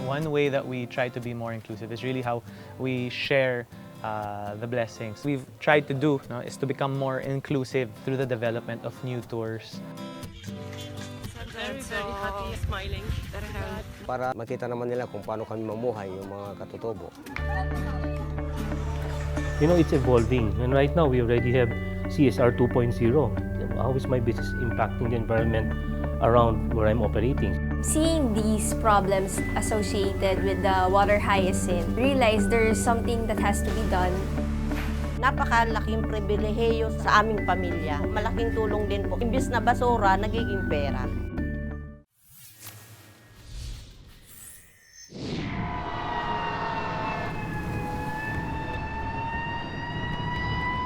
One way that we try to be more inclusive is really how we share the blessings. We've tried to do is to become more inclusive through the development of new tours. Very, very happy, smiling. Very happy. Para makita naman nila kung paano kami mamuhay yung mga katutubo. You know, it's evolving, and right now we already have CSR 2.0. How is my business impacting the environment around where I'm operating? Seeing these problems associated with the water hyacinth, realize there is something that has to be done. Napakalaking pribilehiyo sa aming pamilya. Malaking tulong din po. Imbis na basura, nagiging pera.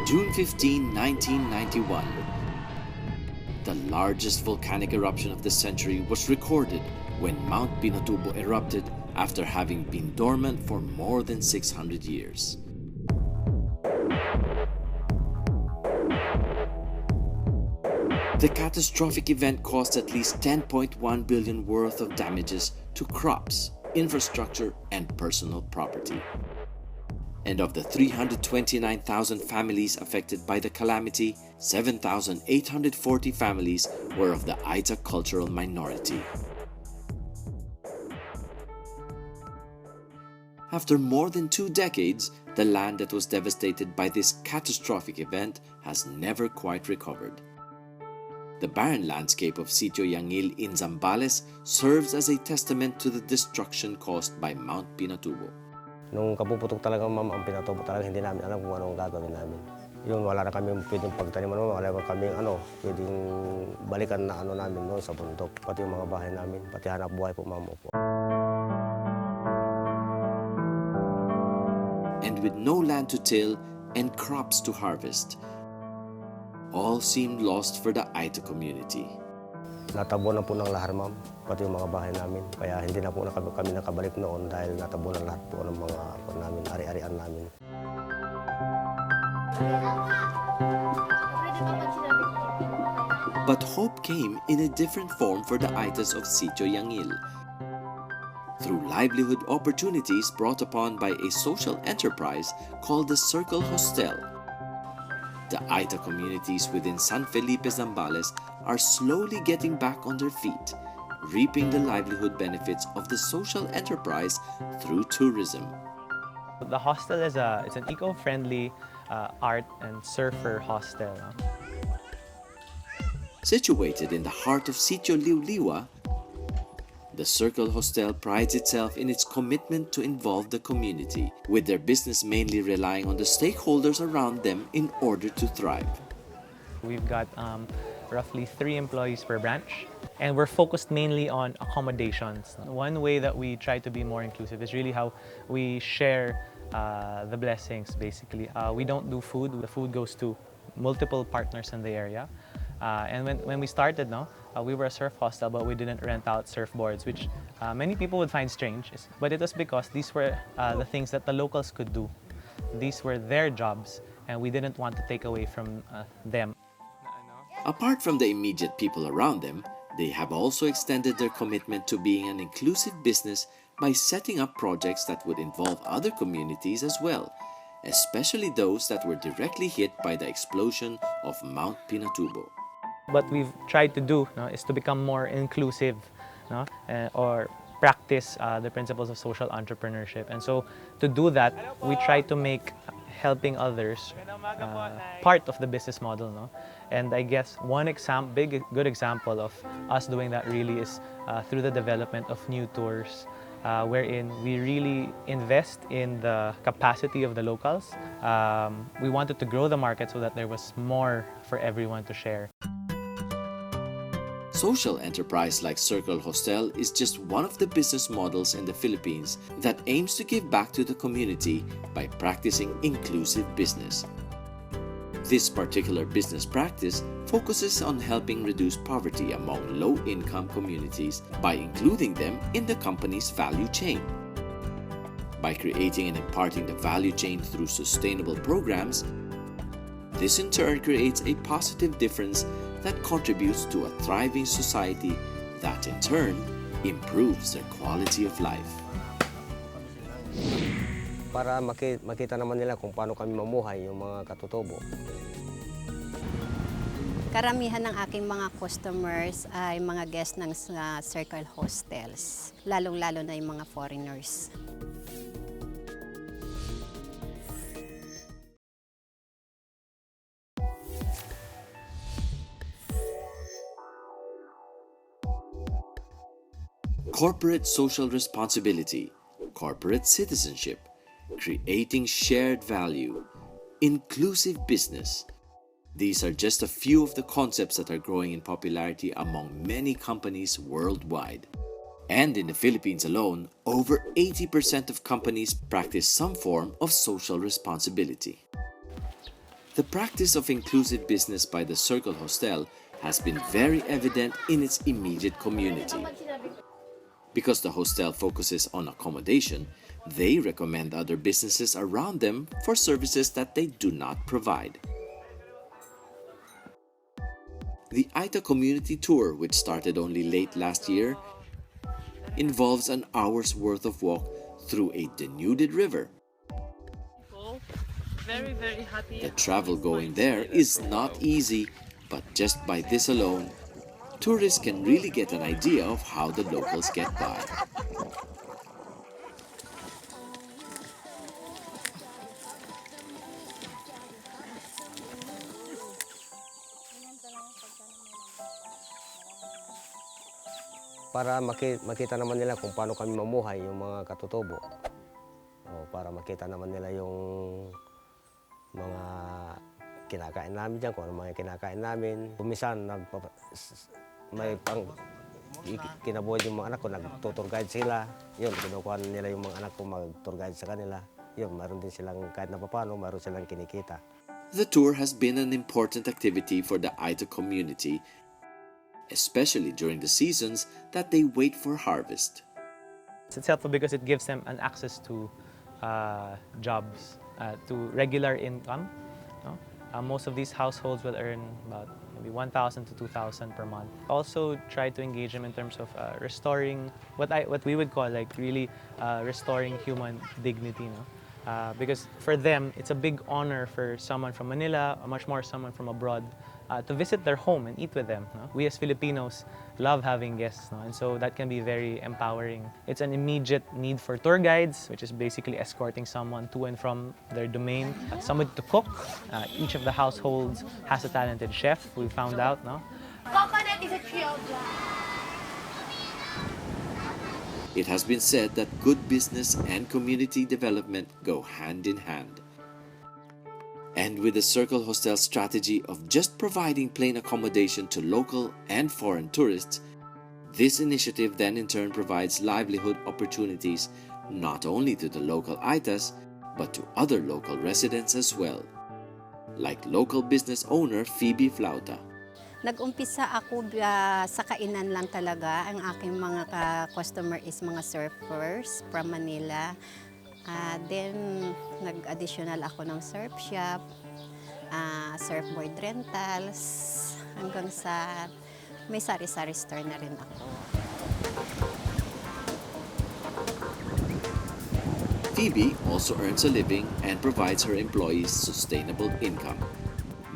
June 15, 1991. The largest volcanic eruption of the century was recorded when Mount Pinatubo erupted after having been dormant for more than 600 years. The catastrophic event caused at least 10.1 billion worth of damages to crops, infrastructure, and personal property. And of the 329,000 families affected by the calamity, 7,840 families were of the Aeta cultural minority. After more than 2 decades, the land that was devastated by this catastrophic event has never quite recovered. The barren landscape of Sitio Yangil in Zambales serves as a testament to the destruction caused by Mount Pinatubo. Nung kapuputok talaga ma'am ang Pinatubo, talaga hindi namin alam kung anong gagawin namin. Yun, wala na kami pwedeng pagtaniman, wala na kami pwedeng balikan na namin noon sa bundok. Pati yung mga bahay namin, pati hanap buhay po ma'am po. And with no land to till and crops to harvest, all seemed lost for the Aeta community. Natabo na po ng lahar ma'am, pati yung mga bahay namin. Kaya hindi na po kami nakabalik noon dahil natabo na lahat po ng mga namin, ari-arian namin. But hope came in a different form for the Aetas of Sitio Yangil. Through livelihood opportunities brought upon by a social enterprise called the Circle Hostel, the Aeta communities within San Felipe Zambales are slowly getting back on their feet, reaping the livelihood benefits of the social enterprise through tourism. The hostel is it's an eco-friendly art and surfer hostel. Situated in the heart of Sitio Liuliwa, the Circle Hostel prides itself in its commitment to involve the community, with their business mainly relying on the stakeholders around them in order to thrive. We've got roughly 3 employees per branch, and we're focused mainly on accommodations. One way that we try to be more inclusive is really how we share the blessings, basically. We don't do food. The food goes to multiple partners in the area. And when we started, we were a surf hostel, but we didn't rent out surfboards, which many people would find strange. But it was because these were the things that the locals could do. These were their jobs, and we didn't want to take away from them. Apart from the immediate people around them, they have also extended their commitment to being an inclusive business by setting up projects that would involve other communities as well, especially those that were directly hit by the explosion of Mount Pinatubo. What we've tried to do is to become more inclusive or practice the principles of social entrepreneurship. And so to do that, we try to make helping others part of the business model. And I guess one good example of us doing that really is through the development of new tours, wherein we really invest in the capacity of the locals. We wanted to grow the market so that there was more for everyone to share. Social enterprise like Circle Hostel is just one of the business models in the Philippines that aims to give back to the community by practicing inclusive business. This particular business practice focuses on helping reduce poverty among low-income communities by including them in the company's value chain. By creating and imparting the value chain through sustainable programs, this in turn creates a positive difference that contributes to a thriving society that in turn improves their quality of life. para makita naman nila kung paano kami mamuhay, yung mga katutubo. Karamihan ng aking mga customers ay mga guest ng Circle Hostels, lalong-lalo na yung mga foreigners. Corporate social responsibility, corporate citizenship, creating shared value, inclusive business. These are just a few of the concepts that are growing in popularity among many companies worldwide. And in the Philippines alone, over 80% of companies practice some form of social responsibility. The practice of inclusive business by the Circle Hostel has been very evident in its immediate community. Because the hostel focuses on accommodation, they recommend other businesses around them for services that they do not provide. The Aeta community tour, which started only late last year, involves an hour's worth of walk through a denuded river. Very happy. The travel going there is not easy, but just by this alone, tourists can really get an idea of how the locals get by. Para makita naman nila kung paano kami mamuhay, yung mga katutubo. O, para makita naman nila yung mga kinakain namin dyan, kung ano mga kinakain namin. Kumisan, may kinabuhay yung mga anak ko, nag-tour guide sila. Yun, kinukuha nila yung mga anak ko mag-tour guide sa kanila. Yun, mayroon din silang kahit na paano, mayroon silang kinikita. The tour has been an important activity for the Aeta community, especially during the seasons that they wait for harvest. It's helpful because it gives them an access to jobs, to regular income. No? Most of these households will earn about maybe 1,000 to 2,000 per month. Also try to engage them in terms of restoring what we would call like really restoring human dignity. No? Because for them, it's a big honor for someone from Manila, or much more someone from abroad, to visit their home and eat with them. No? We as Filipinos love having guests, no? And so that can be very empowering. It's an immediate need for tour guides, which is basically escorting someone to and from their domain. Someone to cook. Each of the households has a talented chef, we found out. No? Coconut is a trail job. It has been said that good business and community development go hand in hand. And with the Circle Hostel strategy of just providing plain accommodation to local and foreign tourists, this initiative then in turn provides livelihood opportunities not only to the local Aetas, but to other local residents as well. Like local business owner Phoebe Flauta. Nag-umpisa ako sa kainan lang talaga. Ang aking mga customer is mga surfers from Manila. Then, nag-additional ako ng surf shop, surfboard rentals, hanggang sa may sari-sari store na rin ako. Phoebe also earns a living and provides her employees sustainable income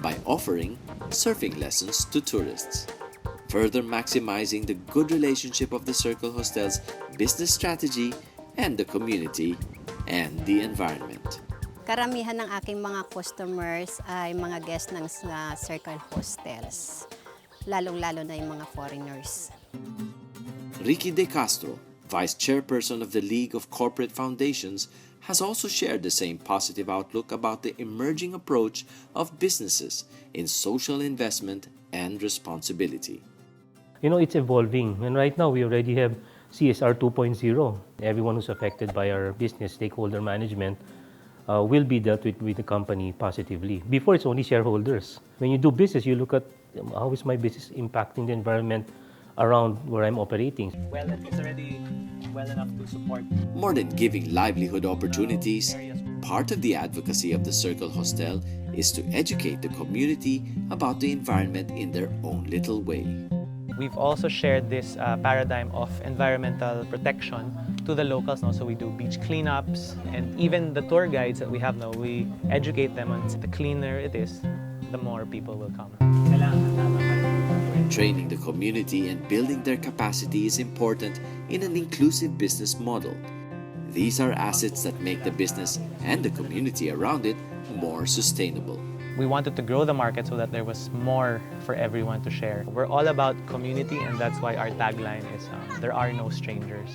by offering surfing lessons to tourists, further maximizing the good relationship of the Circle Hostel's business strategy and the community and the environment. Karamihan ng aking mga customers ay mga guest ng Circle Hostels, lalong-lalo na yung mga foreigners. Ricky De Castro, Vice Chairperson of the League of Corporate Foundations, has also shared the same positive outlook about the emerging approach of businesses in social investment and responsibility. You know, it's evolving, and right now we already have CSR 2.0. Everyone who's affected by our business stakeholder management will be dealt with the company positively. Before, it's only shareholders. When you do business, you look at how is my business impacting the environment around where I'm operating. Well, it's already well enough to support. More than giving livelihood opportunities, part of the advocacy of the Circle Hostel is to educate the community about the environment in their own little way. We've also shared this paradigm of environmental protection to the locals now. So we do beach cleanups, and even the tour guides that we have now, we educate them on the cleaner it is, the more people will come. Training the community and building their capacity is important in an inclusive business model. These are assets that make the business and the community around it more sustainable. We wanted to grow the market so that there was more for everyone to share. We're all about community, and that's why our tagline is there are no strangers.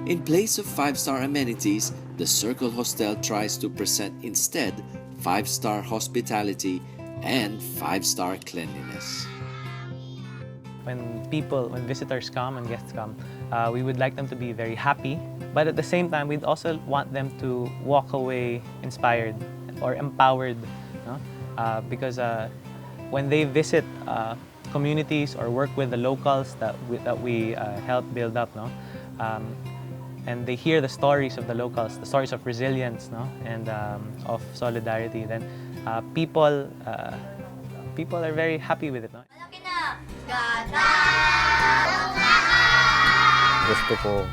In place of 5-star amenities, the Circle Hostel tries to present instead 5-star hospitality and 5-star cleanliness. When visitors come and guests come, we would like them to be very happy, but at the same time, we'd also want them to walk away inspired or empowered, no? Because when they visit communities or work with the locals that we help build up, no? And they hear the stories of the locals, the stories of resilience, no? And of solidarity, then people are very happy with it. No? Gusto ko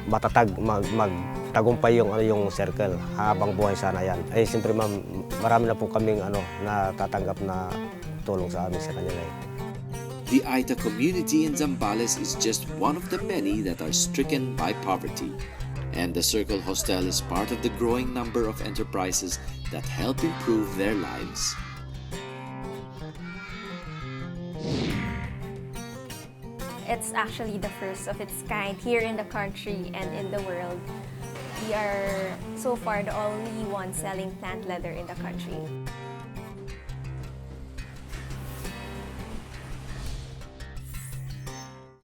matatag, magtagumpay yung circle habang buhay sana yan. Ay siyempre ma'am, marami na po kaming natatanggap na tulong sa amin sa kanila. The Aeta community in Zambales is just one of the many that are stricken by poverty. And the Circle Hostel is part of the growing number of enterprises that help improve their lives. It's actually the first of its kind here in the country and in the world. We are so far the only one selling plant leather in the country.